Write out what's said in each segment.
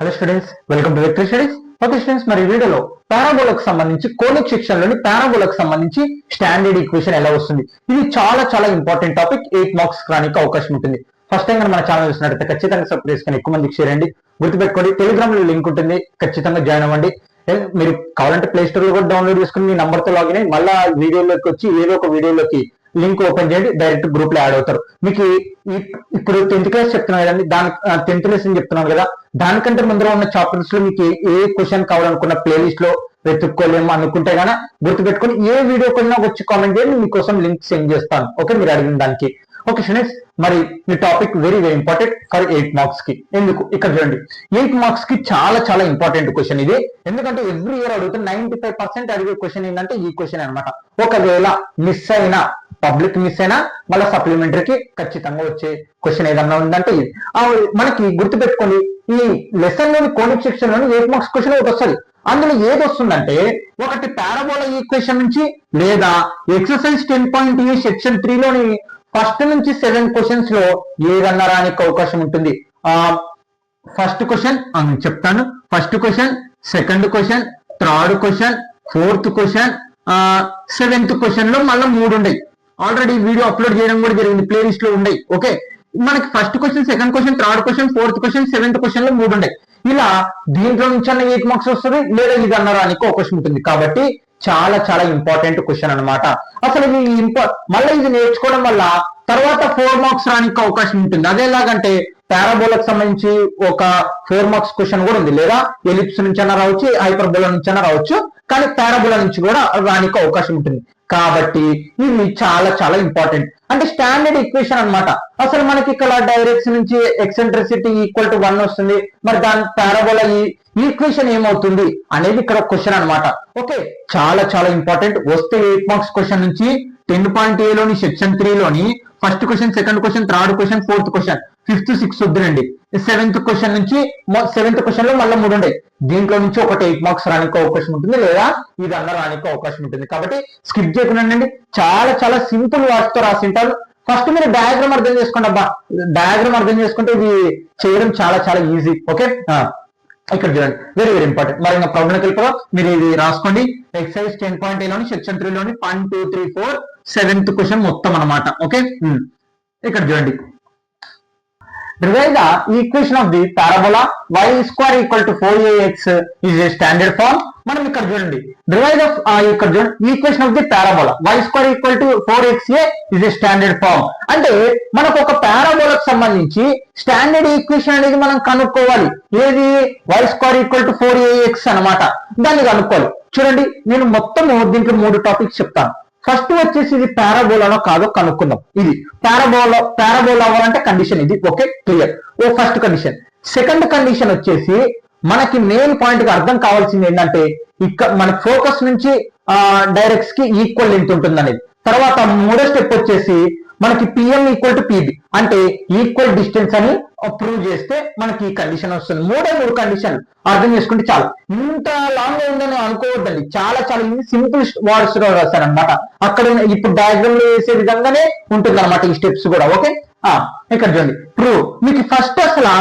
Hello students, welcome to vector studies. Okay students, మరి వీడియోలో పారాబోలాకు సంబంధించి కోనిక్ సెక్షన్ లోని పారాబోలాకు సంబంధించి స్టాండర్డ్ ఈక్వేషన్ ఎలా వస్తుంది, ఇది చాలా చాలా ఇంపార్టెంట్ టాపిక్. 8 మార్క్స్ రానికి అవకాశం ఉంటుంది. ఫస్ట్ టైం మన ఛానల్ చూసినట్లయితే ఖచ్చితంగా సబ్స్క్రైబ్ చేసుకొని ఎక్కువ మందికి షేర్ చేయండి. గుర్తుపెట్టుకోండి, టెలిగ్రామ్ లో లింక్ ఉంటుంది, ఖచ్చితంగా జాయిన్ అవ్వండి. మీరు కావాలంటే ప్లే స్టోర్ లో కూడా డౌన్లోడ్ చేసుకుని మీ నంబర్ తో లాగిన్ అయ్యి మళ్ళీ వీడియోలోకి వచ్చి ఏదో ఒక వీడియోలోకి లింక్ ఓపెన్ చేయండి, డైరెక్ట్ గ్రూప్ లో యాడ్ అవుతారు. మీకు ఇప్పుడు 10th క్లాస్ చెప్తున్నాను కదండి, దాని 10th లెసన్ చెప్తున్నాను కదా, దానికంటే ముందర ఉన్న చాప్టర్స్ లో మీకు ఏ క్వశ్చన్ కావాలనుకున్న ప్లేలిస్ట్ లో వెతుక్కోలేము అనుకుంటే గానీ గుర్తుపెట్టుకుని ఏ వీడియో కొన్నా వచ్చి కామెంట్ చేయండి, మీకోసం లింక్ సెండ్ చేస్తాను. ఓకే, మీరు అడిగిన దానికి. ఓకే స్టూడెంట్స్, మరి ఈ topic very very important for 8 marks కి. ఎందుకు ఇక్కడ చూడండి, 8 మార్క్స్ కి చాలా చాలా ఇంపార్టెంట్ క్వశ్చన్ ఇది. ఎందుకంటే ఎవ్రీ ఇయర్ అడుగుతున్న 95% అడిగే క్వశ్చన్ ఏంటంటే ఈ క్వశ్చన్ అనమాట. ఒకవేళ మిస్ అయినా, పబ్లిక్ మిస్ అయినా మళ్ళీ సప్లిమెంటరీకి ఖచ్చితంగా వచ్చే క్వశ్చన్ ఏదన్నా ఉందంటే ఇది. మనకి గుర్తుపెట్టుకోండి, ఈ లెసన్ లోని కోనిక్ సెక్షన్ లోని 8 మార్క్స్ క్వశ్చన్ ఒకటి వస్తుంది. అందులో ఏది వస్తుందంటే, ఒకటి పారాబోలా ఈక్వేషన్ నుంచి, లేదా ఎక్సర్సైజ్ 10.e సెక్షన్ 3 లోని ఫస్ట్ నుంచి 7 క్వశ్చన్స్ లో ఏదన్నా రానికి అవకాశం ఉంటుంది. ఫస్ట్ క్వశ్చన్ చెప్తాను. First question, second question, third question, fourth question, 7th question లో మళ్ళీ 3 ఉన్నాయి. ఆల్రెడీ వీడియో అప్లోడ్ చేయడం కూడా జరిగింది, ప్లేలిస్ట్ లో ఉన్నాయి. ఓకే, మనకి first question, second question, third question, fourth question, 7th question లో 3 ఉన్నాయి. ఇలా దీంట్లో నుంచి అన్న 8 మార్క్స్ వస్తుంది, లేదా ఇది అన్న రానికి అవకాశం ఉంటుంది. కాబట్టి చాలా చాలా ఇంపార్టెంట్ క్వశ్చన్ అనమాట. అసలు ఇది మళ్ళీ ఇది నేర్చుకోవడం వల్ల తర్వాత 4 మార్క్స్ రానికి అవకాశం ఉంటుంది. అదేలాగంటే పారాబోలాకు సంబంధించి ఒక 4 మార్క్స్ క్వశ్చన్ కూడా ఉంది, లేదా ఎలిప్స్ నుంచి అన్న రావచ్చు, హైపర్బోలా నుంచి అన్న రావచ్చు, కానీ పారాబోలా నుంచి కూడా రానికి అవకాశం ఉంటుంది. కాబట్టి ఇది చాలా చాలా ఇంపార్టెంట్. అంటే స్టాండర్డ్ ఈక్వేషన్ అన్నమాట. అసలు మనకి ఇక్కడ డైరెక్షన్ నుంచి ఎక్సెంట్రిసిటీ ఈక్వల్ టు 1 వస్తుంది. మరి దాని పారాబోలా ఈక్వేషన్ ఏమవుతుంది అనేది ఇక్కడ క్వశ్చన్ అన్నమాట. ఓకే, చాలా చాలా ఇంపార్టెంట్. వస్తే 8 మార్క్స్ క్వశ్చన్ నుంచి 10.a లోని సెక్షన్ 3 లోని first question, second question, third question, fourth question, 5th 6th వద్దునండి. 7th question నుంచి 7th క్వశ్చన్ లో మళ్ళీ 3 ఉంటాయి. దీంట్లో నుంచి ఒకటి 8 మార్క్స్ రానికి అవకాశం ఉంటుంది, లేదా ఇది అన్న రానికి అవకాశం ఉంటుంది. కాబట్టి స్కిప్ చేయకుండా చాలా చాలా సింపుల్ వర్డ్స్ తో రాసింటారు. ఫస్ట్ మీరు డయాగ్రామ్ అర్థం చేసుకోండి. అబ్బా, డయాగ్రామ్ అర్థం చేసుకుంటే ఇది చేయడం చాలా చాలా ఈజీ. ఓకే, ఇక్కడ చూడండి, వెరీ వెరీ ఇంపార్టెంట్. మరి ఇంకా ప్రాబ్లం వెళ్ళిపోవా, మీరు ఇది రాసుకోండి. ఎక్సైజ్ 10.a లోని సెక్షన్ 3 లోని 1 2 3 4 7th క్వశ్చన్ మొత్తం అన్నమాట. ఓకే, ఇక్కడ చూడండి, derive the equation of the parabola y square equal to 4ax is a standard form. మనం ఇక్కడ చూడండి, derive the ఇక్కడ చూడండి equation of the parabola y square equal to 4xa is a standard form. అంటే మనకు ఒక పారాబోలాకు సంబంధించి స్టాండర్డ్ ఈక్వేషన్ అనేది మనం కనుక్కోవాలి. ఏది? y square equal to 4ax అన్నమాట. దాన్ని కనుక్కోవాలి. చూడండి, నేను మొత్తం దీంట్లో 3 టాపిక్స్ చెప్తాను. ఫస్ట్ వచ్చేసి ఇది పారాబోలానో కాదో కనుక్కుందాం. ఇది పారాబోలా అవ్వాలంటే కండిషన్ ఇది. Okay, clear. First condition. Second condition వచ్చేసి మనకి మెయిన్ పాయింట్ గా అర్థం కావాల్సింది ఏంటంటే, ఇక్కడ మన ఫోకస్ నుంచి డైరెక్ట్స్ కి ఈక్వల్ లెంత్ ఉంటుంది అనేది. తర్వాత మూడో స్టెప్ వచ్చేసి మనకి పిఎం ఈక్వల్ టు పిబి అంటే ఈక్వల్ డిస్టెన్స్ అని ప్రూవ్ చేస్తే మనకి ఈ కండిషన్ వస్తుంది. 3 కండిషన్ అర్థం చేసుకుంటే చాలు. ఇంత లాంగ్ ఉందని అనుకోవద్దండి, చాలా చాలా సింపుల్ వర్డ్స్ లో రాశారు అనమాట. అక్కడ ఇప్పుడు డయాగ్రామ్ లో వేసే విధంగానే ఉంటుంది అనమాట ఈ స్టెప్స్ కూడా. ఓకే, ఇక్కడ చూడండి, ప్రూవ్. మీకు ఫస్ట్ అసలు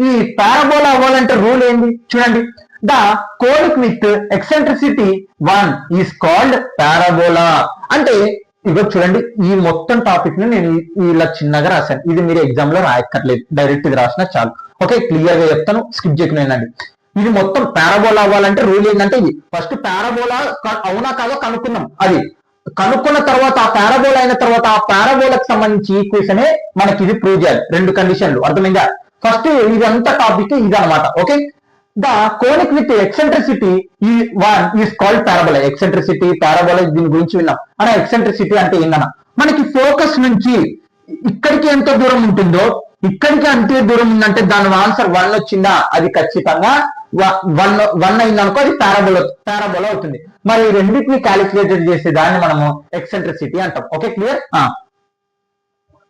ఈ పారాబోలా అవ్వాలంటే రూల్ ఏంది చూడండి. The conic with eccentricity 1 is called parabola. అంటే ఇగో చూడండి, ఈ మొత్తం టాపిక్ ని నేను ఇలా చిన్నగా రాశాను. ఇది మీరు ఎగ్జామ్ లో రాయక్కర్లేదు, డైరెక్ట్ ఇది రాసినా చాలు. ఓకే, క్లియర్ గా చెప్తాను, స్కిప్ చేయకునేనండి. ఇది మొత్తం పారాబోలా అవ్వాలంటే రూల్ ఏంటంటే, ఇది ఫస్ట్ పారాబోలా అవునా కాదో కనుక్కుందాం. అది కనుక్కున్న తర్వాత ఆ పారాబోలా అయిన తర్వాత ఆ పారాబోలాకి సంబంధించి ఈక్వేషన్ మనకి ఇది ప్రూవ్ చేయాలి. 2 కండిషన్లు అర్థమైందా? ఫస్ట్ ఇదంతా టాపిక్ ఇది అనమాట. Okay, the conic with eccentricity 1 is called parabola. Eccentricity, parabola దీని గురించి విన్నాం. అలా ఎక్సెంట్రిసిటీ అంటే ఏంటన్నా, మనకి ఫోకస్ నుంచి ఇక్కడికి ఎంత దూరం ఉంటుందో ఇక్కడికి అంతే దూరం ఉందంటే దాని ఆన్సర్ 1 వచ్చిందా, అది ఖచ్చితంగా 1 అయిందనుకో, అది పారాబోలా అవుతుంది. మరి రెండింటిని క్యాలిక్యులేటెడ్ చేసే దాన్ని మనము ఎక్సెంట్రిసిటీ అంటాం. Okay, clear.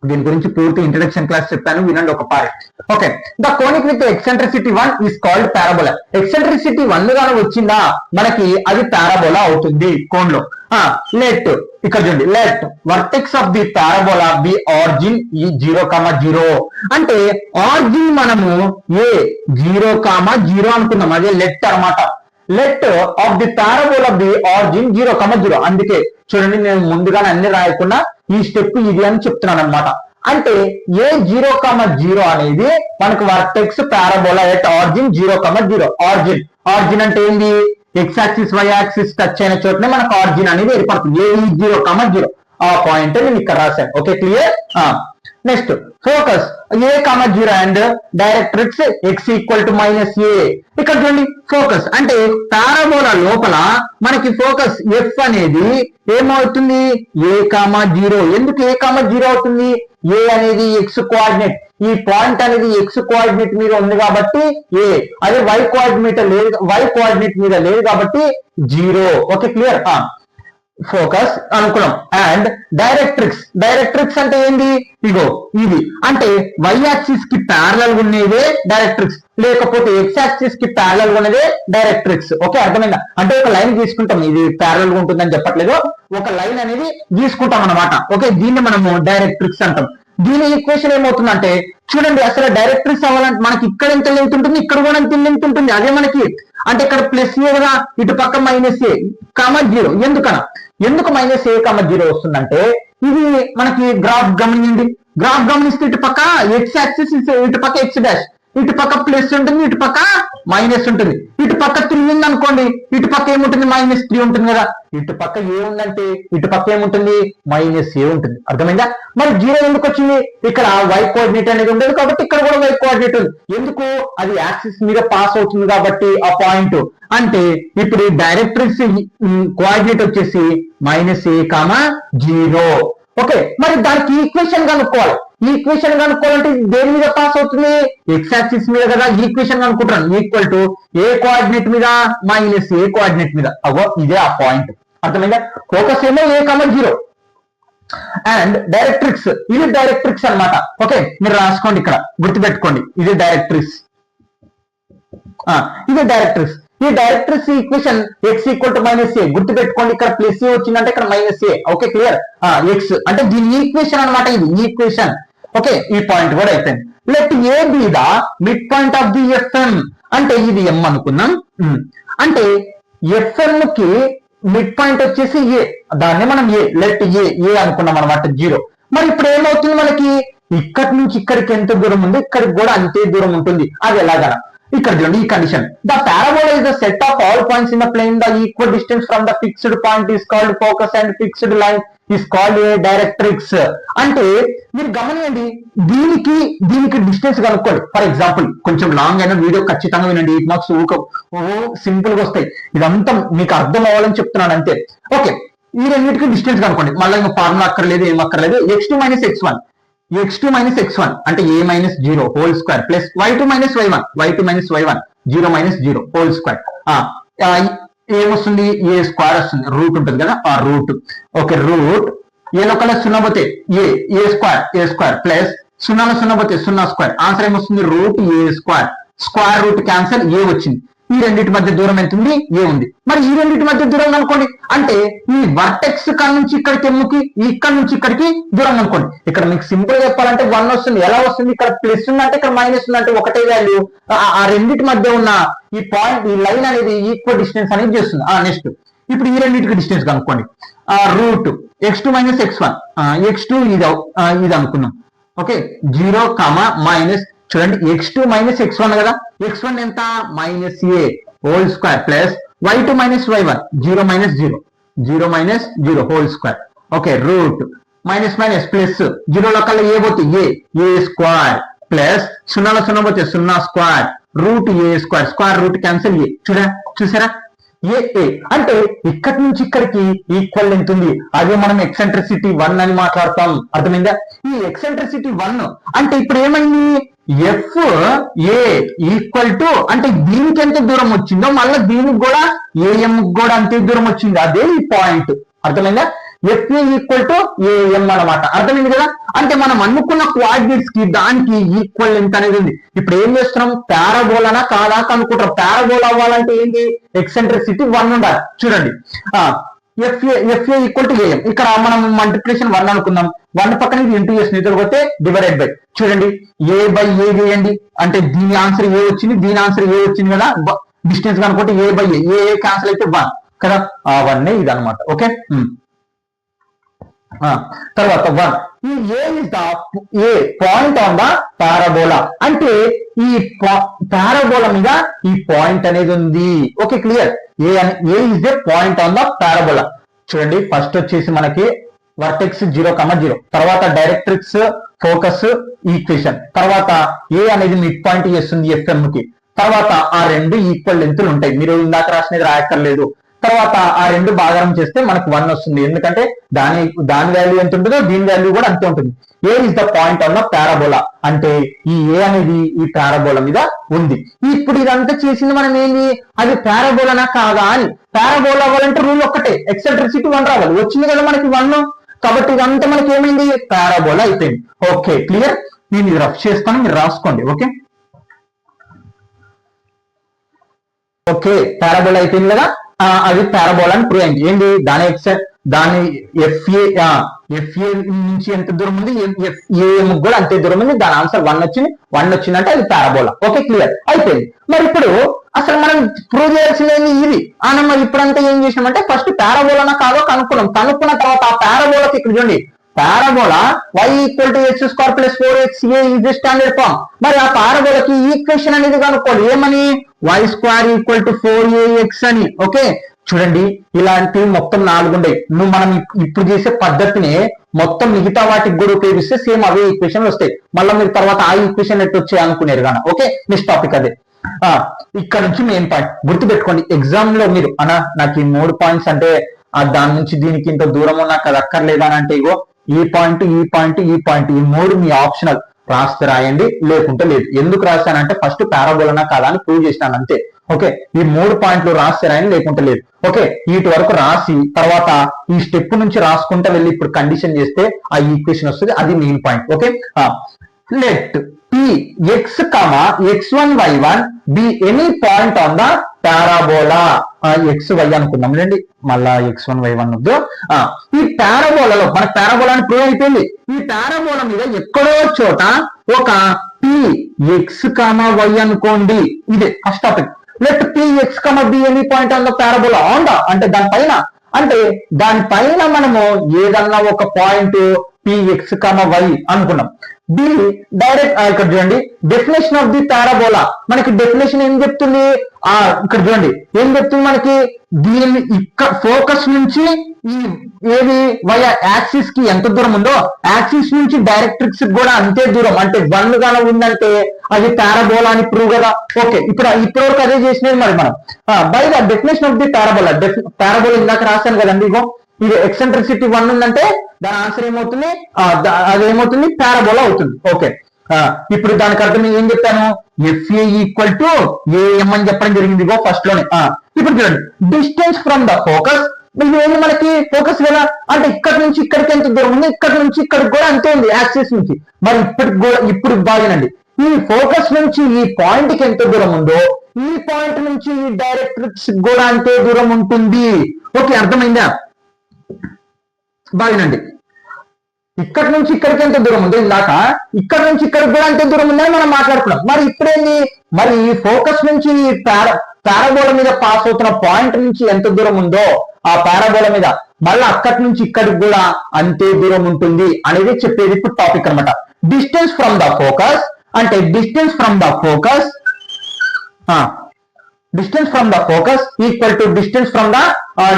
దీని గురించి పూర్తి ఇంట్రడక్షన్ క్లాస్ చెప్పాను, వినండి ఒక part. Okay, the conic with eccentricity 1 is called parabola. Eccentricity 1 గాను వచ్చిందా మనకి అది పారాబోలా అవుతుంది కోన్ లో. లెట్ ఇక్కడ చూడండి, let vertex of the parabola be origin ఈ 0,0 అంటే ఆరిజిన్ మనము ఏ 0,0 అనుకున్నాం, అదే లెట్ అన్నమాట. Let of the parabola be origin 0,0. అందుకే చూడండి నేను ముందుగానే అన్ని రాయకుండా ఈ స్టెప్ ఇది అని చెప్తున్నాను అనమాట. అంటే ఏ 0,0 అనేది మనకు vertex parabola at origin 0,0. Origin origin అంటే ఏంది, x axis y axis touch అయిన చోటనే మనకు ఆరిజిన్ అనేది ఏర్పడుతుంది. ఏ 0,0 ఆ పాయింట్ నేను ఇక్కడ రాశాను. Okay, clear. Next focus a,0 and directrix x equal to -a. ఇక్కడ చూడండి ఫోకస్ అంటే పారాబోలా లోపల మనకి ఫోకస్ f అనేది ఏమవుతుంది a,0. ఎందుకు a,0 అవుతుంది, a అనేది x కోఆర్డినేట్, ఈ పాయింట్ అనేది x కోఆర్డినేట్ మీద ఉంది కాబట్టి a, అదే y కోఆర్డినేట్ లేదు, y కోఆర్డినేట్ మీద లేదు కాబట్టి 0. Okay, clear. ఫోకస్ అనుకున్నాం. అండ్ డైరెక్ట్రిక్స్, డైరెక్ట్రిక్స్ అంటే ఏంది, ఇగో ఇది అంటే y యాక్సిస్ కి ప్యారలల్ ఉన్నదే డైరెక్ట్రిక్స్, లేకపోతే x యాక్సిస్ కి ప్యారలల్ ఉన్నదే డైరెక్ట్రిక్స్. ఓకే, అర్థమైందా? అంటే ఒక లైన్ గీసుకుంటాం, ఇది ప్యారలల్ గా ఉంటుందని చెప్పట్లేదు, ఒక లైన్ అనేది గీసుకుంటాం అన్నమాట. ఓకే, దీన్ని మనము డైరెక్ట్రిక్స్ అంటాం. దీని ఈక్వేషన్ ఏమవుతుందంటే చూడండి, అసలు డైరెక్ట్రిక్స్ అవ్వాలంటే మనకి ఇక్కడ ఎంత లెంత్ ఉంటుంది, ఇక్కడ కూడా ఎంత లెంత్ ఉంటుంది. అదే మనకి అంటే ఇక్కడ ప్లస్ ఏ కదా, ఇటు పక్క -a,0. ఎందుకు -a,0 వస్తుందంటే ఇది మనకి గ్రాఫ్ గమనించండి. గ్రాఫ్ గమనిస్తే ఇటు పక్క x యాక్సిస్, ఇటు పక్క x డాష్, ఇటు పక్క ప్లస్ ఉంటుంది, ఇటు పక్క మైనస్ ఉంటుంది. ఇటు పక్క 3 ఉంది అనుకోండి, ఇటు పక్క ఏముంటుంది -3 ఉంటుంది కదా. ఇటు పక్క ఏ ఉందంటే ఇటు పక్క ఏముంటుంది -a ఉంటుంది. అర్థమైందా? మరి 0 ఎందుకు వచ్చింది, ఇక్కడ y కోఆర్డినేట్ అనేది ఉండదు కాబట్టి ఇక్కడ కూడా y కోఆర్డినేట్ ఉంది. ఎందుకు, అది యాక్సిస్ మీద పాస్ అవుతుంది కాబట్టి ఆ పాయింట్. అంటే ఇప్పుడు డైరెక్ట్రిక్స్ కోఆర్డినేట్ వచ్చేసి -a,0. ఓకే, మరి దానికి ఈక్వేషన్ కనుక్కోవాలి. ఈక్వేషన్ కనుక్కోవాలంటే దేని మీద పాస్ అవుతుంది, ఎక్స్ యాక్సిస్ మీద కదా. ఈక్వేషన్ కనుక్కుంటాను, ఈక్వల్ టు ఏ కోఆర్డినేట్ మీద -a కోఆర్డినేట్ మీద. అగో ఇదే ఆ పాయింట్. అర్థమైందా? ఫోకస్ ఏమో a,0 అండ్ డైరెక్ట్రిక్స్, ఇది డైరెక్ట్రిక్స్ అన్నమాట. ఓకే, మీరు రాసుకోండి, ఇక్కడ గుర్తుపెట్టుకోండి, ఇది డైరెక్ట్రిక్స్. ఇది డైరెక్ట్రిక్స్. ఈ directrix equation x equal to -a, గుర్తు పెట్టుకోండి, ఇక్కడ ప్లస్ a వచ్చిందంటే ఇక్కడ -a. Okay, clear. x అంటే దీని ఈక్వేషన్ అన్నమాట, ఇది ఈక్వేషన్. ఓకే, ఈ పాయింట్ కూడా అయిపోయింది. Let a be the mid point of the fm, అంటే ఇది m అనుకున్నాం. అంటే fm కి మిడ్ పాయింట్ వచ్చేసి a, దాన్ని మనం a, లెట్ a అనుకున్నాం అనమాట, 0. మరి ఇప్పుడు ఏమవుతుంది మనకి, ఇక్కడి నుంచి ఇక్కడికి ఎంత దూరం ఉంది, ఇక్కడికి కూడా అంతే దూరం ఉంటుంది. అది ఎలాగా, ఇక్కడ చూడండి ఈ condition. The parabola is the set of all points in the plane. The equal distance from the fixed point is called focus and fixed line is called a directrix. అంటే మీరు గమనించండి, దీనికి డిస్టెన్స్ కనుక్కోండి. ఫర్ ఎగ్జాంపుల్ కొంచెం long అయిన video ఖచ్చితంగా వినండి, 8 marks simple గా వస్తాయి. ఇదంతా మీకు అర్థం అవ్వాలని చెప్తున్నాను అంతే. ఓకే, ఈ రెండింటికి డిస్టెన్స్ కనుక్కోండి. మళ్ళీ ఇంకా ఫార్ములా అక్కర్లేదు, ఏం అక్కర్లేదు. x2 - x1, x2 - x1 అంటే a - 0 whole square plus y2 - y1, y2 - y1 0 - 0 whole square. ఏమొస్తుంది, a స్క్వేర్ వస్తుంది, రూట్ ఉంటుంది కదా, ఆ రూట్. ఓకే, రూట్ ఏలో కల్లా 0 పోతే a స్క్వేర్ ప్లస్ 0 పోతే 0 స్క్వేర్. ఆన్సర్ ఏమొస్తుంది, root a square. Square root cancel, a వచ్చింది. ఈ రెండింటి మధ్య దూరం ఎంత ఉంది, ఏ ఉంది. మరి ఈ రెండింటి మధ్య దూరం అనుకోండి, అంటే ఈ వర్టెక్స్ కాడ నుంచి ఇక్కడికి ఎమ్ముకి, ఇక్కడ నుంచి ఇక్కడికి దూరం అనుకోండి. ఇక్కడ మీకు సింపుల్ గా చెప్పాలంటే 1 వస్తుంది. ఎలా వస్తుంది, ఇక్కడ ప్లస్ ఉందంటే ఇక్కడ మైనస్ ఉందంటే ఒకటే వాల్యూ. ఆ రెండింటి మధ్య ఉన్న ఈ పాయింట్, ఈ లైన్ అనేది ఈక్వల్ డిస్టెన్స్ అనేది చేస్తుంది. నెక్స్ట్ ఇప్పుడు ఈ రెండింటికి డిస్టెన్స్ కనుక్కోండి. రూట్ x2 - x1, x2 ఇది అనుకున్నాం. ఓకే, 0, మైనస్ చూడండి x2 - x1 కదా, x1 ఎంత -a whole square plus y2 - y1 0 - 0 0 - 0 whole square. Okay, route minus plus 0 లో కల్లా ఏ పోతే a స్క్వేర్ ప్లస్ 0 పోతే 0 square root a square. Square root cancel, చూసారా, ఏ అంటే ఇక్కడి నుంచి ఇక్కడికి ఈక్వల్ లెంత్ ఉంది. అదే మనం ఎక్సెంట్రిసిటీ 1 అని మాట్లాడతాం. అర్థమైందా? ఈ ఎక్సెంట్రిసిటీ 1 అంటే ఇప్పుడు ఏమైంది, ఎఫ్ ఏ ఈక్వల్ టు అంటే దీనికి ఎంత దూరం వచ్చిందో మళ్ళీ దీనికి కూడా ఏఎం కూడా అంతే దూరం వచ్చింది. అదే ఈ పాయింట్. అర్థమైందా? FA ఈక్వల్ టు AM అనమాట. అర్థమైంది కదా? అంటే మనం అనుకున్న కోఆర్డినేట్స్ కి దానికి ఈక్వల్ లెంత్ అనేది ఉంది. ఇప్పుడు ఏం చేస్తున్నాం, పారాబోలానా కాదా కనుక్కుంటాం. పారాబోలా అవ్వాలంటే ఏంటి, ఎక్సెంట్రిసిటీ 1 ఉండాలి. చూడండి, FA ఈక్వల్ టు AM. ఇక్కడ మనం మల్టిప్లికేషన్ 1 అనుకుందాం. 1 పక్కన ఇంటూ చేసి నిద్రపోతే డివైడెడ్ బై. చూడండి, A బై A చేయండి అంటే దీని ఆన్సర్ ఏ వచ్చింది, దీని ఆన్సర్ ఏ వచ్చింది కదా. డిస్టెన్స్ కనుకుంటే A బై A క్యాన్సిల్ అయితే 1 కదా. 1 ఇది అనమాట. ఓకే, తర్వాత 1. ఈ A is the point on the parabola. అంటే ఈ పారాబోలా మీద ఈ పాయింట్ అనేది ఉంది. Okay, clear. A is the point on the parabola. చూడండి, ఫస్ట్ వచ్చేసి మనకి వర్టెక్స్ 0,0, తర్వాత డైరెక్ట్రిక్స్, ఫోకస్, ఈక్వేషన్, తర్వాత A అనేది మిడ్ పాయింట్ చేస్తుంది FM కి. తర్వాత ఆ రెండు ఈక్వల్ లెంత్లు ఉంటాయి. మీరు ఇందాక రాసినది రాయక్కర్లేదు. తర్వాత ఆ రెండు భాగారం చేస్తే మనకు 1 వస్తుంది. ఎందుకంటే దాని వాల్యూ ఎంత ఉంటుందో దీని వాల్యూ కూడా అంతే ఉంటుంది. A is the point on the parabola. అంటే ఈ A అనేది ఈ పారాబోలా మీద ఉంది. ఇప్పుడు ఇదంతా చేసింది మనం ఏంది, అది పారాబోలానా కాదా అని. పారాబోలా అవ్వాలంటే రూల్ ఒక్కటే, ఎక్సెంట్రిసిటీ 1 రావాలి. వచ్చింది కదా మనకి 1. కాబట్టి ఇదంతా మనకి ఏమైంది, పారాబోలా అయిపోయింది. Okay, clear. నేను ఇది రఫ్ చేస్తాను, మీరు రాసుకోండి. ఓకే, ఓకే, పారాబోలా అయిపోయింది కదా. అది పారాబోలా అని ప్రూవ్ అయింది. ఏంటి, దాని FA నుంచి ఎంత దూరం ఉంది, AM కూడా అంతే దూరం ఉంది. దాని ఆన్సర్ 1 వచ్చిందంటే అది పారాబోలా. ఓకే, క్లియర్ అయిపోయింది. మరి ఇప్పుడు అసలు మనం ప్రూవ్ చేయాల్సింది ఇది. మరి ఇప్పుడంతా ఏం చేసినామంటే ఫస్ట్ పారాబోలానా కాదో కనుక్కున్న తర్వాత ఆ పారాబోలాకి ఇక్కడ చూడండి, parabola y equal to x square plus 4xa is the standard form. మరి ఆ పారాబోలాకి ఈక్వేషన్ అనేది కనుక్కోవాలి. ఏమని, y square equal to 4ax అని. ఓకే, చూడండి, ఇలాంటివి మొత్తం 4 ఉన్నాయి. మనం ఇప్పుడు చేసే పద్ధతిని మొత్తం మిగతా వాటికి కూడా ఉపయోగిస్తే సేమ్ అవే ఈక్వేషన్ వస్తాయి. మళ్ళీ మీరు తర్వాత ఆ ఈక్వేషన్ ఎట్టు వచ్చాయి అనుకునేరు కానీ. ఓకే, నెక్స్ట్ టాపిక్ అదే. ఇక్కడ నుంచి మెయిన్ పాయింట్ గుర్తుపెట్టుకోండి. ఎగ్జామ్ లో మీరు నాకు ఈ 3 పాయింట్స్ అంటే దాని నుంచి దీనికి ఇంత దూరం నాకు అది అక్కర్లేదా అని అంటే, ఇగో ఈ పాయింట్ ఈ 3 మీ ఆప్షనల్. రాస్తే రాయండి, లేకుంటే లేదు. ఎందుకు రాశానంటే ఫస్ట్ పారాబోలానా కాదా అని ప్రూవ్ చేసినాను అంతే. ఓకే, ఈ 3 పాయింట్లు రాస్తే రాయండి, లేకుంటే లేదు. ఓకే, వీటి వరకు రాసి తర్వాత ఈ స్టెప్ నుంచి రాసుకుంటే వెళ్ళి ఇప్పుడు కండిషన్ చేస్తే ఆ ఈక్వేషన్ వస్తుంది. అది main point. Okay, let P x, x1 y1 be any point on the parabola. XY అనుకుందాం లేండి, మళ్ళా x1 y1 వద్దు. ఈ పారాబోలాలో మన పారాబోలా అని ప్రూవ్ అయిపోయింది. ఈ పారాబోలా మీద ఎక్కడో చోట ఒక P x, y అనుకోండి. ఇదే first topic. Let P x, B any point on the parabola on the అంటే దానిపైన మనము ఏదన్నా ఒక పాయింట్ Px, y అనుకున్నాం. డైరెక్ట్ ఇక్కడ చూడండి, డెఫినేషన్ ఆఫ్ ది పారాబోలా. మనకి డెఫినేషన్ ఏం చెప్తుంది, ఇక్కడ చూడండి ఏం చెప్తుంది మనకి, దీని ఇక్కడ ఫోకస్ నుంచి ఈ ఏది వయ యాక్సిస్ కి ఎంత దూరం ఉందో యాక్సిస్ నుంచి డైరెక్ట్రిక్స్ కూడా అంతే దూరం. అంటే 1 గానే ఉందంటే అది పారాబోలా అని ప్రూవ్ కదా. ఓకే, ఇప్పటివరకు అదే చేసినది. మరి మనం by the definition of the parabola. Parabola ఇందాక రాశాను కదండి. ఇగో ఇది ఎక్సెంట్రిసిటీ 1 ఉందంటే దాని ఆన్సర్ ఏమవుతుంది, అదేమవుతుంది, పారాబోలా అవుతుంది. ఓకే, ఇప్పుడు దానికి అర్థం ఏం చెప్పాను, FA ఈక్వల్ టు AM అని చెప్పడం జరిగింది ఫస్ట్ లోనే. ఇప్పుడు చూడండి, డిస్టెన్స్ ఫ్రమ్ ద ఫోకస్. ఇది ఏంటి మనకి ఫోకస్ కదా, అంటే ఇక్కడ నుంచి ఇక్కడికి ఎంత దూరం ఉంది, ఇక్కడ నుంచి ఇక్కడికి కూడా అంతే ఉంది యాక్సిస్ నుంచి. మరి ఇప్పుడు బాగానండి, ఈ ఫోకస్ నుంచి ఈ పాయింట్ కి ఎంత దూరం ఉందో ఈ పాయింట్ నుంచి ఈ డైరెక్ట్రిక్స్ కూడా అంతే దూరం ఉంటుంది. ఓకే, అర్థమైందా? బాగానండి, ఇక్కడ నుంచి ఇక్కడికి ఎంత దూరం ఉందో ఇందాక ఇక్కడ నుంచి ఇక్కడికి కూడా అంతే దూరం ఉందని మనం మాట్లాడుకున్నాం. మరి ఇప్పుడేంది, మరి ఈ ఫోకస్ నుంచి పారాబోలా మీద పాస్ అవుతున్న పాయింట్ నుంచి ఎంత దూరం ఉందో ఆ పారాబోలా మీద మళ్ళీ అక్కడి నుంచి ఇక్కడికి కూడా అంతే దూరం ఉంటుంది అనేది చెప్పేది ఇప్పుడు టాపిక్ అనమాట. డిస్టెన్స్ ఫ్రమ్ ద ఫోకస్ అంటే distance from the focus equal to distance from the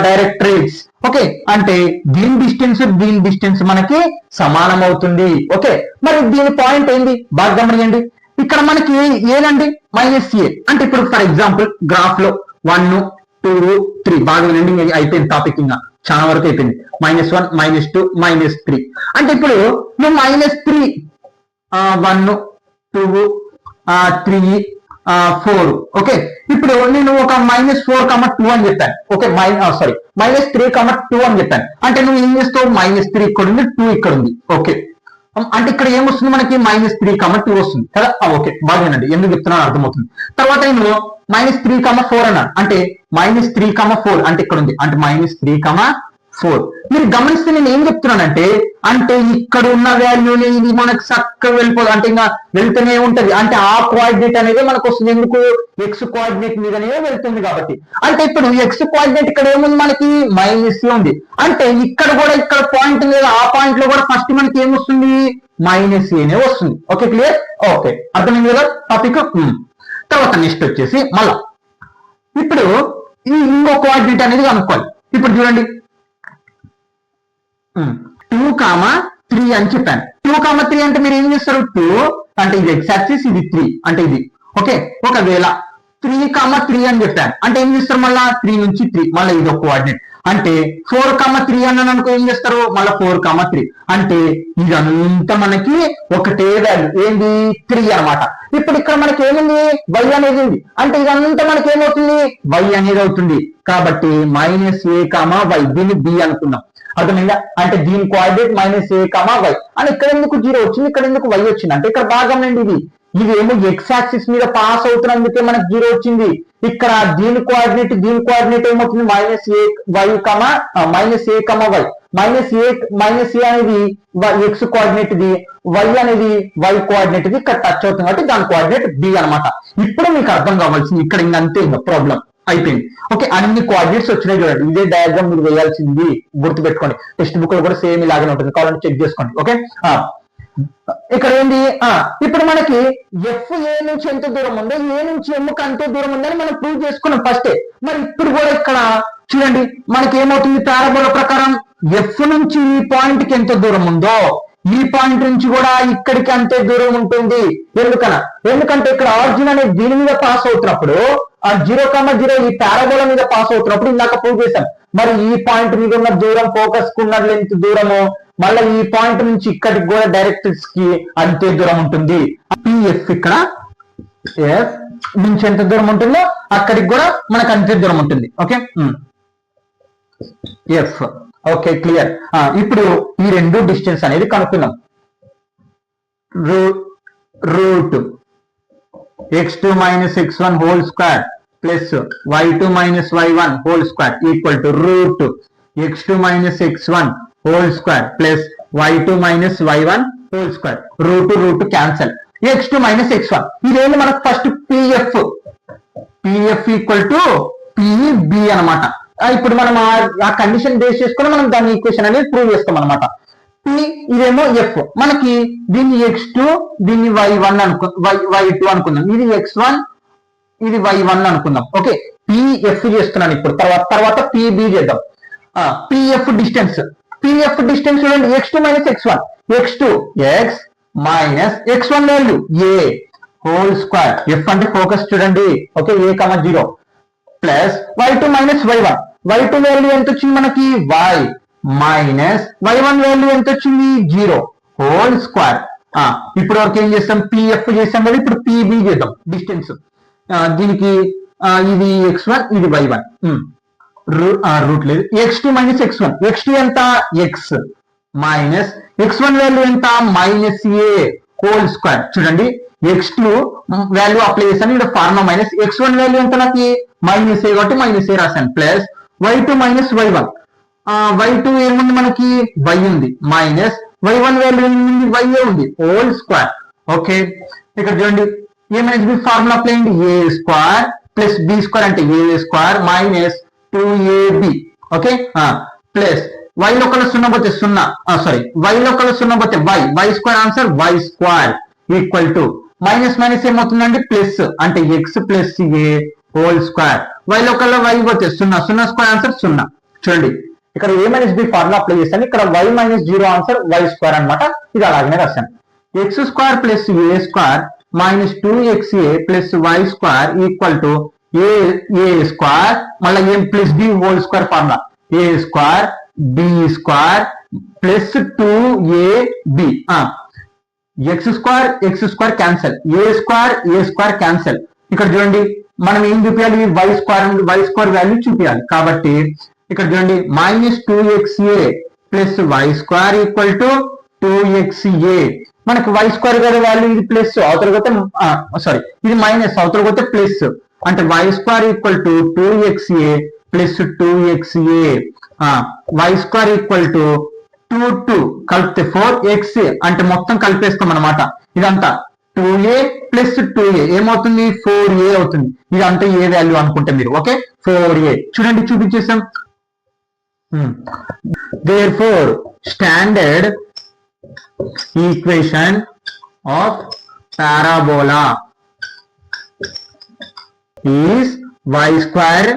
directrix. Okay, అంటే దీని డిస్టెన్స్ మనకి సమానం అవుతుంది. ఓకే, మరి దీని పాయింట్ ఏంది బాగా గమనించండి. ఇక్కడ మనకి ఏదండి, -a. అంటే ఇప్పుడు ఫర్ ఎగ్జాంపుల్ గ్రాఫ్ లో 1, 2, 3 బాగా వినండి, అయిపోయింది టాపిక్. ఇంకా చాలా వరకు అయిపోయింది. -1, -2, -3 అంటే ఇప్పుడు నువ్వు -3 1, 2, 3 4. ఓకే, ఇప్పుడు నేను ఒక -4,2 అని చెప్పాను. ఓకే, సారీ -3,2 అని చెప్పాను. అంటే నువ్వు ఏం చేస్తావు, -3 ఇక్కడ ఉంది, 2 ఇక్కడ ఉంది. ఓకే, అంటే ఇక్కడ ఏమొస్తుంది మనకి -3,2 వస్తుంది కదా. ఓకే, బాగానండి, ఎందుకు చెప్తున్నాను అర్థమవుతుంది. తర్వాత నేను -3,4 అన్నాను. అంటే -3,4 అంటే ఇక్కడ ఉంది, అంటే -3,4. మీరు గమనిస్తే నేను ఏం చెప్తున్నానంటే, అంటే ఇక్కడ ఉన్న వాల్యూని ఇది మనకు చక్కగా వెళ్ళిపోదు, అంటే ఇంకా వెళ్తూనే ఉంటది. అంటే ఆ కోఆర్డినేట్ అనేది మనకు వస్తుంది. ఎందుకు, ఎక్స్ కోఆర్డినేట్ మీదనే వెళ్తుంది కాబట్టి. అంటే ఇప్పుడు ఎక్స్ కోఆర్డినేట్ ఇక్కడ ఏముంది, మనకి మైనస్ ఉంది. అంటే ఇక్కడ కూడా ఇక్కడ పాయింట్ లేదా ఆ పాయింట్ లో కూడా ఫస్ట్ మనకి ఏమొస్తుంది, -a వస్తుంది. Okay, clear. ఓకే, అర్థమైంది కదా టాపిక్. తర్వాత నెక్స్ట్ వచ్చేసి మళ్ళా ఇప్పుడు ఈ ఇంకో కోఆర్డినేట్ అనేది కనుక్కోవాలి. ఇప్పుడు చూడండి, 2,3 అని చెప్పాను. 2,3 అంటే మీరు ఏం చేస్తారు, 2 అంటే ఇది ఎక్స్ యాక్సిస్, ఇది 3 అంటే ఇది. ఓకే, ఒకవేళ 3,3 అని చెప్పాను అంటే ఏం చేస్తారు, మళ్ళా 3 నుంచి 3 మళ్ళీ ఇది ఒక కోఆర్డినేట్. అంటే 4,3 అన్నాను అనుకో, ఏం చేస్తారు, మళ్ళీ 4,3 అంటే ఇదంతా మనకి ఒకటే వాల్యూ, ఏంది 3 అనమాట. ఇప్పుడు ఇక్కడ మనకి ఏముంది, y అనేది ఉంది. అంటే ఇదంతా మనకి ఏమవుతుంది, y అనేది అవుతుంది. కాబట్టి -a,y దీన్ని b అనుకున్నాం. అర్థమైందా, అంటే దీని కోఆర్డినేట్ -a,y అని. ఇక్కడ ఎందుకు 0 వచ్చింది, ఇక్కడ ఎందుకు y వచ్చింది అంటే ఇక్కడ భాగం అండి. ఇది ఏమో ఎక్స్ యాక్సిస్ మీద పాస్ అవుతున్నందుకే మనకు 0 వచ్చింది. ఇక్కడ దీని కోఆర్డినేట్ ఏమవుతుంది, -a,y -a అనేది ఎక్స్ కోఆర్డినేట్ ఇది, y అనేది y కోఆర్డినేట్ ఇది, ఇక్కడ టచ్ అవుతుంది కాబట్టి దాని కోఆర్డినేట్ b అనమాట. ఇప్పుడు మీకు అర్థం కావాల్సింది ఇక్కడ ఇంకంతే ఇంకా ప్రాబ్లం అయిపోయింది. ఓకే, అన్ని కోఆర్డినేట్స్ వచ్చినాయి చూడండి. ఇదే డయాగ్రామ్ మీరు వేయాల్సింది, గుర్తుపెట్టుకోండి. టెక్స్ట్ బుక్ లో కూడా సేమ్ ఇలాగే ఉంటుంది, కావాలంటే చెక్ చేసుకోండి. ఓకే, ఇక్కడ ఏంటి, ఇప్పుడు మనకి ఎఫ్ ఏ నుంచి ఎంత దూరం ఉందో ఏ నుంచి ఎమ్ముకు అంతే దూరం ఉందని మనం ప్రూవ్ చేసుకున్నాం ఫస్ట్. మరి ఇప్పుడు కూడా ఇక్కడ చూడండి మనకి ఏమవుతుంది, పారాబోలా ప్రకారం ఎఫ్ నుంచి ఈ పాయింట్ కి ఎంత దూరం ఉందో ఈ పాయింట్ నుంచి కూడా ఇక్కడికి అంతే దూరం ఉంటుంది. ఎందుకంటే ఇక్కడ ఆరిజిన్ అనేది దీని మీద పాస్ అవుతున్నప్పుడు, ఆ 0,0 ఈ పారాబోలా మీద పాస్ అవుతున్నప్పుడు ఇందాక ప్రూవ్ చేశాం. మరి ఈ పాయింట్ మీద ఉన్న దూరం, ఫోకస్ కు ఉన్న లెంత్ దూరము మళ్ళీ ఈ పాయింట్ నుంచి ఇక్కడికి కూడా డైరెక్ట్రిక్స్ కి అంతే దూరం ఉంటుంది. పిఎఫ్ ఇక్కడ ఎఫ్ నుంచి ఎంత దూరం ఉంటుందో అక్కడికి కూడా మనకు అంతే దూరం ఉంటుంది. Okay, F. Okay, clear. ఇప్పుడు ఈ రెండు డిస్టెన్స్ అనేది కనుక్కున్నాం. Root x2 - x1 whole square plus y2 - y1 whole square equal to root x2 - x1 whole square plus y2 - y1 whole square. Root cancel. x2 - x1 ఇదేంటి మనకు first PF equal to PB అనమాట. ఇప్పుడు మనం ఆ condition base చేసుకుని మనం దాని equation అనేది ప్రూవ్ చేస్తాం అనమాట. ఇదేమో ఎఫ్, మనకి దీన్ని x2 దీన్ని y1 y2 అనుకుందాం, ఇది x1 ఇది y1 అనుకుందాం. ఓకే, పిఎఫ్ చేస్తున్నాను ఇప్పుడు. తర్వాత పిబి చేద్దాం. పిఎఫ్ డిస్టెన్స్ చూడండి, x2 - x1 x2 x minus x1 value a whole square. F అంటే ఫోకస్ చూడండి. Okay, a,0 plus y2 - y1 value ఎంత వచ్చింది మనకి, y మైనస్ y1 వాల్యూ ఎంత వచ్చింది, 0 హోల్ స్క్వేర్. ఇప్పుడు వరకు ఏం చేస్తాం, పిఎఫ్ చేస్తాం కదా, ఇప్పుడు పిబి చేద్దాం. డిస్టెన్స్ దీనికి ఇది x1 ఇది y1, రూట్ లేదు. x2 - x1 x2 ఎంత, x మైనస్ x1 వాల్యూ ఎంత, -a హోల్ స్క్వేర్. చూడండి x2 వాల్యూ అప్లై చేస్తాను, ఇక్కడ ఫార్ములా మైనస్ x1 వాల్యూ ఎంత నాకు -a కాబట్టి -a రాశాను ప్లస్ y2 - y1 y2 ఏముంది మనకి y ఉంది మైనస్ y1 వాల్యూ ఏముంది y ఉంది హోల్ స్క్వేర్. ఓకే, ఇక్కడ చూడండి ఏమైంది, ఫార్ములా అప్లై అయింది, a square plus b square అంటే a square minus 2ab. Okay, plus y లో కల 0 పోతే 0, సారీ y లో కల 0 పోతే y square, answer y square equal to minus ఏమవుతుందండి, ప్లస్ అంటే x plus a whole square. y లో కల y పోతే 0 స్క్వేర్, ఆన్సర్ 0. చూడండి ఇక్కడ a - b ఫార్ములా అప్లై చేస్తాను, ఇక్కడ y - 0 ఆన్సర్ y స్క్వేర్ అనమాట. ఇది అలాగనే రాశాను. x square plus a square minus 2xa plus y square equal to a square మళ్ళీ ఏం plus b whole square formula, a square b square plus 2ab. x square cancel, a square cancel, ఇక్కడ చూడండి మనం ఏం చూపించాలి, y square value చూపించాలి. కాబట్టి ఇక్కడ చూడండి -2xa plus y square equal to 2xa. మనకి వై స్క్వేర్ గారి వాల్యూ ఇది ప్లస్, అవతలకొతే సారీ ఇది మైనస్, అవతలకొతే ప్లస్, అంటే y square equal to 2xa plus 2xa. Y square equal to 2 కలిపితే 4x అంటే మొత్తం కలిపేస్తాం అనమాట. ఇదంతా 2a ప్లస్ 2a ఏమవుతుంది, 4a అవుతుంది. ఇదంతా ఏ వాల్యూ అనుకుంటే మీరు, ఓకే 4a. చూడండి చూపించేసాం. Therefore standard equation of parabola is y square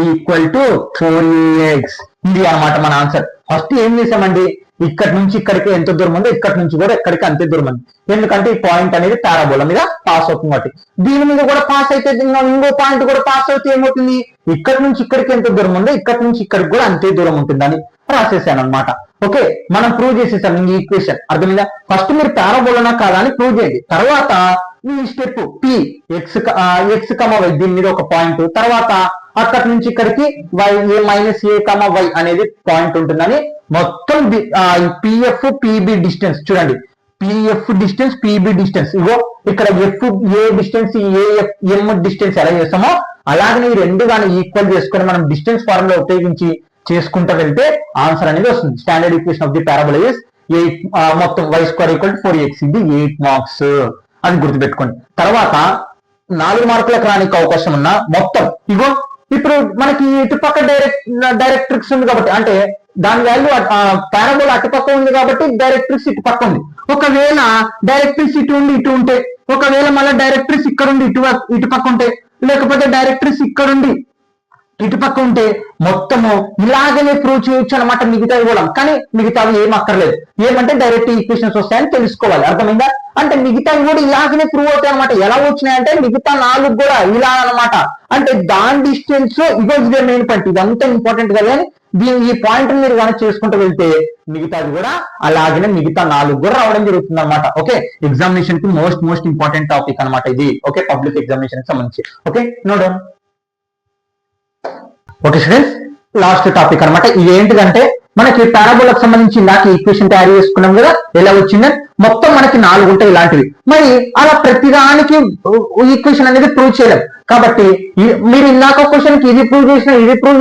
equal to 4ax. ఇది అన్నమాట మన ఆన్సర్. ఫస్ట్ ఏం చేసామండి, ఇక్కడ నుంచి ఇక్కడికి ఎంత దూరం ఉందో ఇక్కడ నుంచి కూడా ఇక్కడికి అంతే దూరం ఉంది. ఎందుకంటే ఈ పాయింట్ అనేది పారాబోలా మీద పాస్ అవుతుంది కాబట్టి. దీని మీద కూడా పాస్ అయితే ఇంకో పాయింట్ కూడా పాస్ అవుతే ఏమవుతుంది, ఇక్కడ నుంచి ఇక్కడికి ఎంత దూరం ఉందో ఇక్కడ నుంచి ఇక్కడికి కూడా అంతే దూరం ఉంటుందని రాసేసాను అనమాట. ఓకే, మనం ప్రూవ్ చేసేసాం ఈ ఈక్వేషన్. అర్థమైందా? ఫస్ట్ మీరు పారాబోలానా కాదా అని ప్రూవ్ చేయండి. తర్వాత ఈ స్టెప్ పి ఎక్స్ వై దీని మీద ఒక పాయింట్, తర్వాత అక్కడి నుంచి ఇక్కడికి వై మైనస్ ఏ వై అనేది పాయింట్ ఉంటుందని మొత్తం పిఎఫ్ పిబి డిస్టెన్స్ చూడండి. పిఎఫ్ డిస్టెన్స్ పిబి డిస్టెన్స్ ఇగో ఇక్కడ F a distance AF M distance ఎలా చేస్తామో అలాగనే ఈ రెండు కానీ ఈక్వల్ చేసుకొని మనం డిస్టెన్స్ ఫార్ములా ఉపయోగించి చేసుకుంటూ వెళ్తే ఆన్సర్ అనేది వస్తుంది. Standard equation of the parabola is 8 మొత్తం why square equal to 4x. ఇది 8 మార్క్స్ అని గుర్తుపెట్టుకోండి. తర్వాత 4 మార్కులకు రానికి అవకాశం ఉన్న మొత్తం ఇగో ఇప్పుడు మనకి ఇటుపక్క డైరెక్ట్రిక్స్ ఉంది కాబట్టి, అంటే దాని వాల్యూ పారాబోలా అటుపక్క ఉంది కాబట్టి డైరెక్ట్రిక్స్ ఇటు పక్క ఉంది. ఒకవేళ డైరెక్ట్రిక్స్ ఇటు ఉండి ఇటు ఉంటే, ఒకవేళ మళ్ళీ డైరెక్ట్రిక్స్ ఇక్కడ ఉండి ఇటు పక్క ఉంటే, లేకపోతే డైరెక్ట్రిక్స్ ఇక్కడ ఉండి ఇటు పక్క ఉంటే మొత్తము ఇలాగనే ప్రూవ్ చేయొచ్చు అనమాట మిగతావి కూడా. కానీ మిగతావి ఏం అక్కర్లేదు, ఏమంటే డైరెక్ట్ ఈక్వేషన్స్ వస్తాయని తెలుసుకోవాలి. అర్థమైందా? అంటే మిగతావి కూడా ఇలాగనే ప్రూవ్ అవుతాయి అనమాట. ఎలా వచ్చినాయంటే మిగతా 4 కూడా ఇలా అనమాట. అంటే దాని distance egos the main point. ఇదంతా ఇంపార్టెంట్ కదా, ఈ పాయింట్ మీరు కానీ చేసుకుంటూ వెళ్తే మిగతాది కూడా అలాగనే మిగతా 4 కూడా రావడం జరుగుతుంది అనమాట. ఓకే, ఎగ్జామినేషన్ కి మోస్ట్ ఇంపార్టెంట్ టాపిక్ అనమాట ఇది. ఓకే, పబ్లిక్ ఎగ్జామినేషన్ కి సంబంధించి. Okay, no doubt. Okay students, last topic అనమాట. ఇది ఏంటిదంటే మనకి పారాబోలాకు సంబంధించి ఇందాక ఈక్వేషన్ తయారు చేసుకున్నాం కదా, ఎలా వచ్చిందని మొత్తం మనకి 4 ఉంటాయి ఇలాంటివి. మరి అలా ప్రతిదానికి ఈక్వేషన్ అనేది ప్రూవ్ చేయలేం కాబట్టి మీరు ఇందాక క్వశ్చన్ కి ఇది ప్రూవ్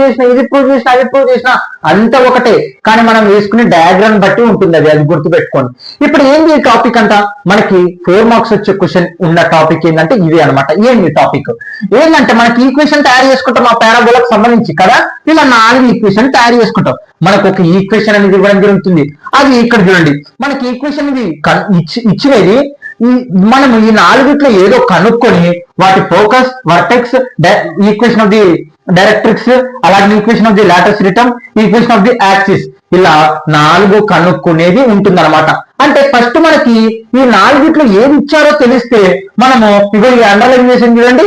చేసిన అంతా ఒకటే, కానీ మనం వేసుకునే డయాగ్రామ్ బట్టి ఉంటుంది. అది గుర్తుపెట్టుకోండి. ఇప్పుడు ఏంది ఈ టాపిక్ అంతా, మనకి 4 మార్క్స్ వచ్చే క్వశ్చన్ ఉన్న టాపిక్ ఏంటంటే ఇది అనమాట. ఏంది టాపిక్ ఏంటంటే మనకి ఈక్వేషన్ తయారు చేసుకుంటాం ఆ పారాబోలాకు సంబంధించి కదా, ఇలా 4 ఈక్వేషన్ తయారు చేసుకుంటాం. మనకు ఒక ఈక్వేషన్ అనేది ఇవ్వడం జరుగుతుంది. అది ఇక్కడ చూడండి, మనకి ఈక్వేషన్ ఇది ఇచ్చినది మనం ఈ 4 ఏదో కనుక్కొని వాటి focus, vertex, equation of the directrix, అలాగే equation of the latus rectum, equation of the axis, ఇలా 4 కనుక్కునేది ఉంటుంది అనమాట. అంటే ఫస్ట్ మనకి ఈ 4 ఏది ఇచ్చారో తెలిస్తే మనము ఇగో ఈ అండర్లైన్ చేసింది చూడండి,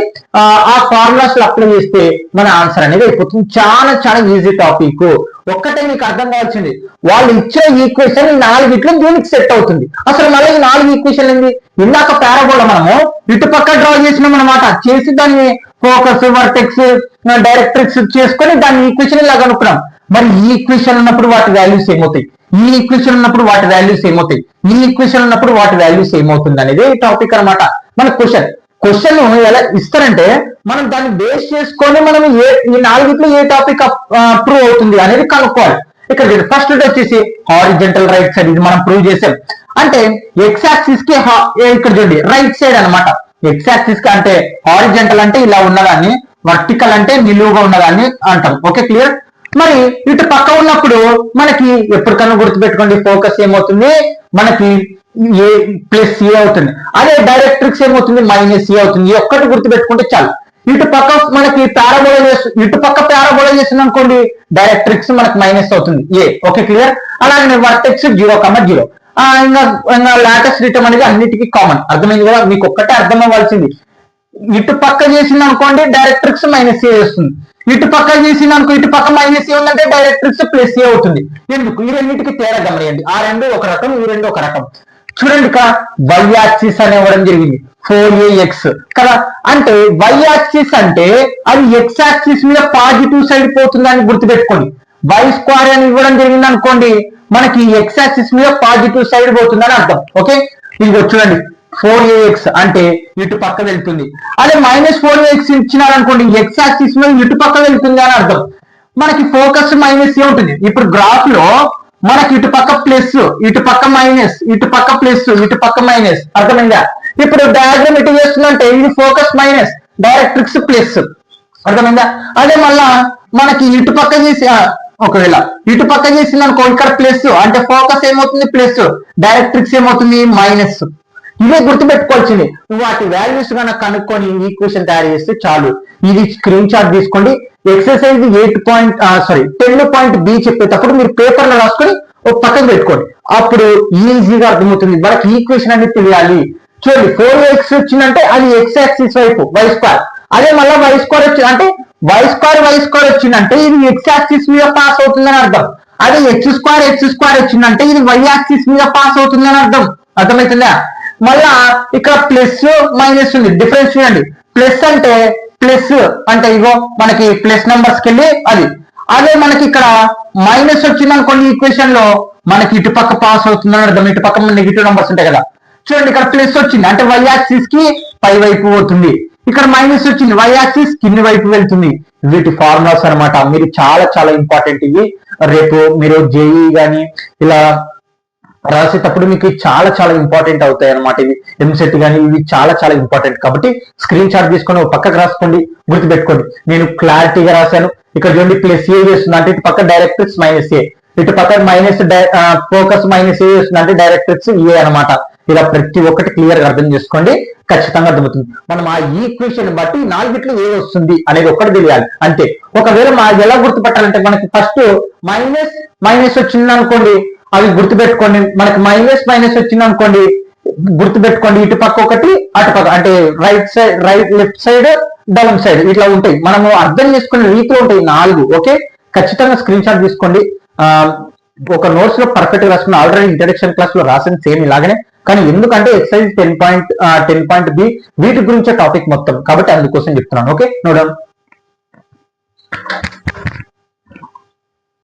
ఆ ఫార్ములాస్ అప్లై చేస్తే మన ఆన్సర్ అనేది అయిపోతుంది. చాలా ఈజీ టాపిక్. ఒక్కటే మీకు అర్థం కావాల్సింది, వాళ్ళు ఇచ్చిన ఈక్వేషన్ 4 దీనికి సెట్ అవుతుంది. అసలు మళ్ళీ ఈ 4 ఈక్వేషన్ ఏంది, ఇందాక పారాబోలా మనము ఇటు పక్క డ్రా చేసినాం అనమాట. చేసి దాన్ని ఫోకస్, వర్టెక్స్, డైరెక్ట్రిక్స్ చేసుకొని దాన్ని ఈక్వేషన్ ఇలా కనుక్కున్నాం. మరి ఈ ఈక్వేషన్ ఉన్నప్పుడు వాటి వాల్యూస్ ఏమవుతాయి, ఈ ఈక్వేషన్ ఉన్నప్పుడు వాటి వాల్యూస్ ఏమవుతాయి, ఈ ఈక్వేషన్ ఉన్నప్పుడు వాటి వాల్యూస్ ఏమవుతుంది అనేది టాపిక్ అనమాట. మన క్వశ్చన్ ఎలా ఇస్తారంటే మనం దాన్ని బేస్ చేసుకొని మనం ఈ 4 ఏ టాపిక్ ప్రూవ్ అవుతుంది అనేది కనుక్కోవాలి. ఇక్కడ ఫస్ట్ వచ్చేసి హారిజంటల్ రైట్ సైడ్, ఇది మనం ప్రూవ్ చేసాం. అంటే ఎక్స్ యాక్సిస్ కి ఇక్కడ చూడండి రైట్ సైడ్ అనమాట. ఎక్స్ యాక్సిస్ కి అంటే హారిజంటల్ అంటే ఇలా ఉన్నదాన్ని, వర్టికల్ అంటే నిలువుగా ఉన్నదాన్ని అంటాం. Okay, clear. మరి ఇటు పక్క ఉన్నప్పుడు మనకి ఎప్పటికన్నా గుర్తుపెట్టుకోండి, ఫోకస్ ఏమవుతుంది మనకి ఏ ప్లస్ ఏ అవుతుంది, అదే డైరెక్ట్రిక్స్ ఏమవుతుంది మైనస్ ఏ అవుతుంది. ఈ ఒక్కటి గుర్తుపెట్టుకుంటే చాలు. ఇటు పక్క మనకి ఇటు పక్క పారాబోలా చేస్తుంది అనుకోండి, డైరెక్ట్రిక్స్ మనకి మైనస్ అవుతుంది ఏ. Okay, clear. అలాగే వర్టెక్స్ 0,0. ఇంకా లాటస్ రిటమ్ అనేది అన్నిటికీ కామన్. అర్థమైంది కదా, మీకు ఒక్కటే అర్థం అవ్వాల్సింది. ఇటు పక్క చేసింది అనుకోండి డైరెక్ట్రిక్స్ మైనస్ ఏ వస్తుంది, ఇటు పక్క చేసింది అనుకో ఇటు పక్క మైనస్ ఏ ఉందంటే డైరెక్ట్రిక్స్ ప్లస్ ఏ అవుతుంది. ఎందుకు, ఈ రెండింటికి తేడా గమనియండి. ఆ రెండు ఒక రకం, ఈ రెండు ఒక రకం. చూడండి, ఇక్కడ వై యాక్సిస్ అని ఇవ్వడం జరిగింది, 4ax కదా. అంటే y యాక్సిస్ అంటే అది x యాక్సిస్ మీద పాజిటివ్ సైడ్ పోతుందని గుర్తుపెట్టుకోండి. y స్క్వేర్ అని ఇవ్వడం జరిగింది అనుకోండి, మనకి x యాక్సిస్ మీద పాజిటివ్ సైడ్ పోతుందని అర్థం. ఓకే, ఇది చూడండి 4ax అంటే ఇటు పక్క వెళ్తుంది. అదే -4ax ఇచ్చినారనుకోండి, x యాక్సిస్ మీద ఇటు పక్క వెళ్తుంది అని అర్థం. మనకి ఫోకస్ మైనస్ ఏ ఉంటుంది. ఇప్పుడు గ్రాఫ్ లో మనకి ఇటు పక్క ప్లస్, ఇటు పక్క మైనస్, ఇటు పక్క ప్లస్, ఇటు పక్క మైనస్, అర్థమైందా? ఇప్పుడు డయాగ్రామ్ ఎటు చేస్తుందంటే ఇది ఫోకస్ మైనస్, డైరెక్ట్రిక్స్ ప్లస్, అర్థమైందా? అదే మళ్ళా మనకి ఇటు పక్క చేసి ఒకవేళ ఇటు పక్క చేసింది అనుకో, ఇక్కడ ప్లస్ అంటే ఫోకస్ ఏమవుతుంది ప్లస్, డైరెక్ట్రిక్స్ ఏమవుతుంది మైనస్. ఇవే గుర్తుపెట్టుకోవాల్సింది. వాటి వాల్యూస్ కనుక కనుక్కొని ఈక్వేషన్ తయారు చేస్తే చాలు. ఇది స్క్రీన్ షాట్ తీసుకోండి. ఎక్సర్సైజ్ 10.b చెప్పేటప్పుడు మీరు పేపర్ లో రాసుకొని ఒక పక్కన పెట్టుకోండి, అప్పుడు ఈజీగా అర్థమవుతుంది. మనకి ఈక్వేషన్ అనేది తెలియాలి. చూడండి 4x వచ్చిందంటే అది x యాక్సిస్ వైపు y స్క్వేర్. అదే మళ్ళీ y స్క్వేర్ వచ్చింది అంటే y స్క్వేర్ వచ్చిందంటే ఇది x యాక్సిస్ మీద పాస్ అవుతుందని అర్థం. అదే x స్క్వేర్ వచ్చిందంటే ఇది y యాక్సిస్ మీద పాస్ అవుతుందని అర్థం. అర్థమవుతుందా? మళ్ళా ఇక్కడ ప్లస్ మైనస్ ఉంది, డిఫరెన్స్ చూడండి. ప్లస్ అంటే ఇగో మనకి ప్లస్ నెంబర్స్ కి వెళ్ళి అది. అదే మనకి ఇక్కడ మైనస్ వచ్చింది అనుకోండి, ఈక్వేషన్ లో మనకి ఇటు పక్క పాస్ అవుతుందని అర్థం. ఇటు పక్క నెగిటివ్ నెంబర్స్ ఉంటాయి కదా. చూడండి ఇక్కడ ప్లస్ వచ్చింది అంటే y యాక్సిస్ కి పై వైపు పోతుంది, ఇక్కడ మైనస్ వచ్చింది y యాక్సిస్ కింది వైపు వెళ్తుంది. వీటి ఫార్ములాస్ అన్నమాట. మీరు చాలా చాలా ఇంపార్టెంట్ ఇవి. రేపు మీరు జేఈ గాని ఇలా రాసేటప్పుడు మీకు చాలా చాలా ఇంపార్టెంట్ అవుతాయి అన్నమాట. ఇవి ఎంసెట్ కానీ ఇవి చాలా చాలా ఇంపార్టెంట్. కాబట్టి స్క్రీన్ షాట్ తీసుకొని ఒక పక్కకు రాసుకోండి, గుర్తుపెట్టుకోండి. నేను క్లారిటీగా రాశాను. ఇక్కడ చూడండి ప్లస్ ఏ చేస్తుంది అంటే ఇటు పక్క డైరెక్ట్రిక్స్ మైనస్ ఏ, ఇటు పక్క మైనస్ ఫోకస్ మైనస్ ఏ చేస్తుంది అంటే డైరెక్ట్రిక్స్ ఏ అనమాట. ఇలా ప్రతి ఒక్కటి క్లియర్ గా అర్థం చేసుకోండి, ఖచ్చితంగా అర్థమవుతుంది. మనం ఆ ఈక్వేషన్ బట్టి నాలుగిట్లో ఏ వస్తుంది అనేది ఒక్కటి తెలియాలి అంతే. ఒకవేళ ఎలా గుర్తుపట్టాలంటే మనకి ఫస్ట్ మైనస్ వచ్చింది అనుకోండి, అవి గుర్తుపెట్టుకోండి. మనకి మైనస్ వచ్చింది అనుకోండి, గుర్తుపెట్టుకోండి ఇటు పక్క ఒకటి అటు పక్క అంటే లెఫ్ట్ సైడ్ డౌన్ సైడ్ ఇట్లా ఉంటాయి. మనము అర్థం చేసుకునే రీతిలో ఉంటాయి 4. ఓకే, ఖచ్చితంగా స్క్రీన్ షాట్ తీసుకోండి. ఒక నోట్స్ లో పర్ఫెక్ట్ గా రాసుకున్న, ఆల్రెడీ ఇంట్రడక్షన్ క్లాస్ లో రాసిన సేమ్ ఇలాగనే. కానీ ఎందుకంటే ఎక్సర్సైజ్ 10.b వీటి గురించే టాపిక్ మొత్తం, కాబట్టి అందుకోసం చెప్తున్నాను. ఓకే, నోడౌన్.